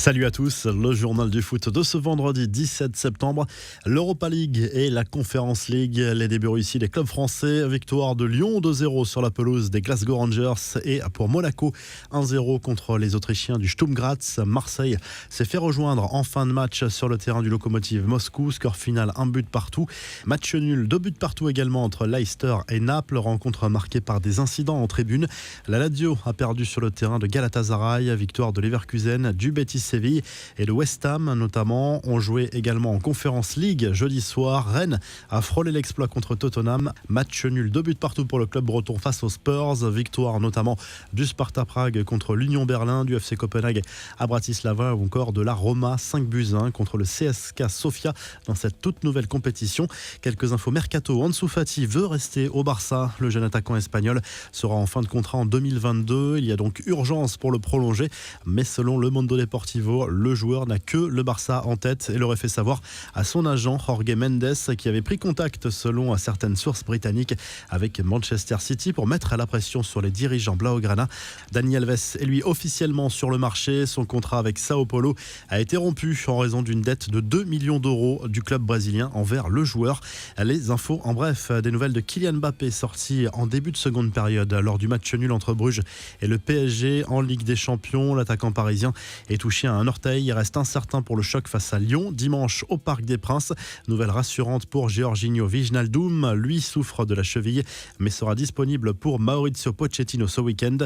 Salut à tous, le journal du foot de ce vendredi 17 septembre. L'Europa League et la Conference League, les débuts réussis des clubs français. Victoire de Lyon 2-0 sur la pelouse des Glasgow Rangers et pour Monaco 1-0 contre les Autrichiens du Sturm Graz. Marseille s'est fait rejoindre en fin de match sur le terrain du Lokomotiv Moscou. Score final 1 but partout. Match nul, 2 buts partout également entre Leicester et Naples. Rencontre marquée par des incidents en tribune. La Lazio a perdu sur le terrain de Galatasaray. Victoire de Leverkusen, du Betis Séville et le West Ham notamment ont joué également en Conference League jeudi soir. Rennes a frôlé l'exploit contre Tottenham. Match nul, 2 buts partout pour le club breton face aux Spurs. Victoire notamment du Sparta Prague contre l'Union Berlin, du FC Copenhague à Bratislava ou encore de la Roma 5-1 contre le CSKA Sofia dans cette toute nouvelle compétition. Quelques infos mercato. Ansu Fati veut rester au Barça. Le jeune attaquant espagnol sera en fin de contrat en 2022. Il y a donc urgence pour le prolonger, mais selon le Mundo Deportivo, le joueur n'a que le Barça en tête et l'aurait fait savoir à son agent Jorge Mendes, qui avait pris contact selon certaines sources britanniques avec Manchester City pour mettre la pression sur les dirigeants blaugrana. Dani Alves est lui officiellement sur le marché. Son contrat avec Sao Paulo a été rompu en raison d'une dette de 2 millions d'euros du club brésilien envers le joueur. Les infos en bref, des nouvelles de Kylian Mbappé sorti en début de seconde période lors du match nul entre Bruges et le PSG en Ligue des Champions. L'attaquant parisien est touché à un orteil. Il reste incertain pour le choc face à Lyon dimanche au Parc des Princes. Nouvelle rassurante pour Georginio Wijnaldum. Lui souffre de la cheville mais sera disponible pour Maurizio Pochettino ce week-end.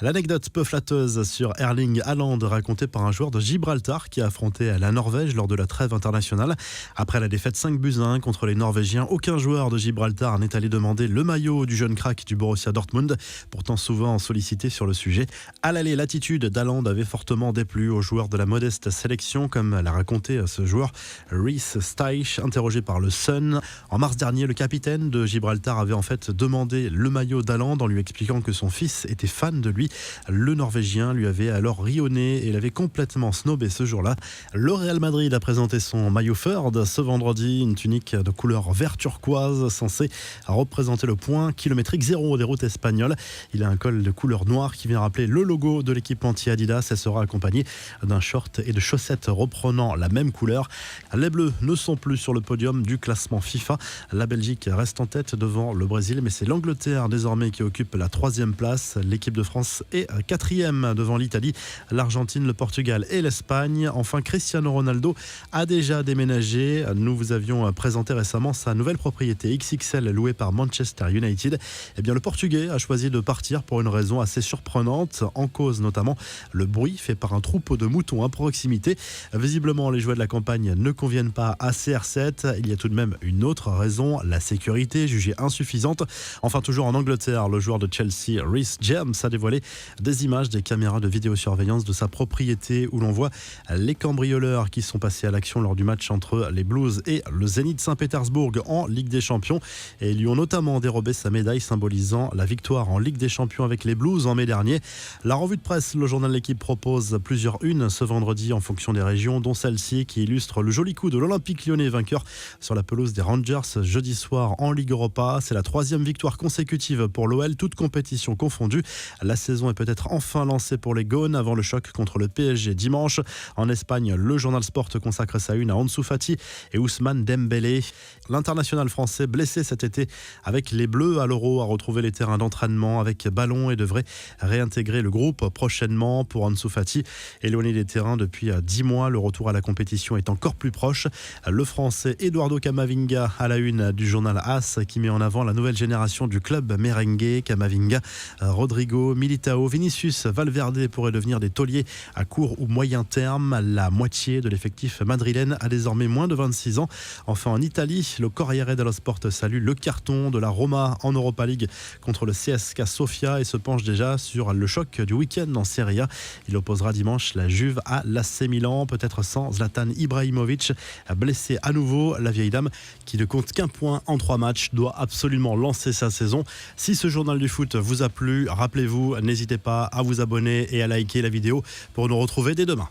L'anecdote peu flatteuse sur Erling Haaland racontée par un joueur de Gibraltar qui a affronté la Norvège lors de la trêve internationale. Après la défaite 5-1 contre les Norvégiens, aucun joueur de Gibraltar n'est allé demander le maillot du jeune crack du Borussia Dortmund, pourtant souvent sollicité sur le sujet. À l'aller, l'attitude d'Haaland avait fortement déplu aux joueurs de la modeste sélection, comme l'a raconté ce joueur Reece Staich, interrogé par le Sun. En mars dernier, le capitaine de Gibraltar avait en fait demandé le maillot d'Haaland en lui expliquant que son fils était fan de lui. Le Norvégien lui avait alors ri au nez et l'avait complètement snobé ce jour-là. Le Real Madrid a présenté son maillot Third ce vendredi, une tunique de couleur vert turquoise censée représenter le point kilométrique zéro des routes espagnoles. Il a un col de couleur noire qui vient rappeler le logo de l'équipementier Adidas et sera accompagné d'un short et de chaussettes reprenant la même couleur. Les Bleus ne sont plus sur le podium du classement FIFA. La Belgique reste en tête devant le Brésil, mais c'est l'Angleterre désormais qui occupe la 3e place. L'équipe de France est 4e devant l'Italie, l'Argentine, le Portugal et l'Espagne. Enfin, Cristiano Ronaldo a déjà déménagé. Nous vous avions présenté récemment sa nouvelle propriété XXL louée par Manchester United. Eh bien, le Portugais a choisi de partir pour une raison assez surprenante. En cause notamment le bruit fait par un troupeau de moutons à proximité. Visiblement, les jouets de la campagne ne conviennent pas à CR7. Il y a tout de même une autre raison, la sécurité jugée insuffisante. Enfin, toujours en Angleterre, le joueur de Chelsea, Reece James, a dévoilé des images des caméras de vidéosurveillance de sa propriété où l'on voit les cambrioleurs qui sont passés à l'action lors du match entre les Blues et le Zénith Saint-Pétersbourg en Ligue des Champions. Et ils lui ont notamment dérobé sa médaille symbolisant la victoire en Ligue des Champions avec les Blues en mai dernier. La revue de presse, le journal de l'équipe propose plusieurs unes ce vendredi en fonction des régions, dont celle-ci qui illustre le joli coup de l'Olympique Lyonnais vainqueur sur la pelouse des Rangers jeudi soir en Ligue Europa. C'est la 3e victoire consécutive pour l'OL, toute compétition confondue. La saison est peut-être enfin lancée pour les Gones avant le choc contre le PSG dimanche. En Espagne, le journal Sport consacre sa une à Ansu Fati et Ousmane Dembélé. L'international français blessé cet été avec les Bleus à l'Euro a retrouvé les terrains d'entraînement avec ballon et devrait réintégrer le groupe prochainement. Pour Ansu Fati, éloigné des terrains depuis 10 mois, le retour à la compétition est encore plus proche. Le français Eduardo Camavinga à la une du journal AS qui met en avant la nouvelle génération du club merengue. Camavinga, Rodrigo, Militao, Vinicius, Valverde pourraient devenir des tauliers à court ou moyen terme. La moitié de l'effectif madrilène a désormais moins de 26 ans. Enfin, en Italie, le Corriere dello Sport salue le carton de la Roma en Europa League contre le CSKA Sofia et se penche déjà sur le choc du week-end en Serie A. Il opposera dimanche la Juve à l'AC Milan, peut-être sans Zlatan Ibrahimovic, blessé à nouveau. La vieille dame qui ne compte qu'un point en 3 matchs doit absolument lancer sa saison. Si ce journal du foot vous a plu, rappelez-vous, n'hésitez pas à vous abonner et à liker la vidéo pour nous retrouver dès demain.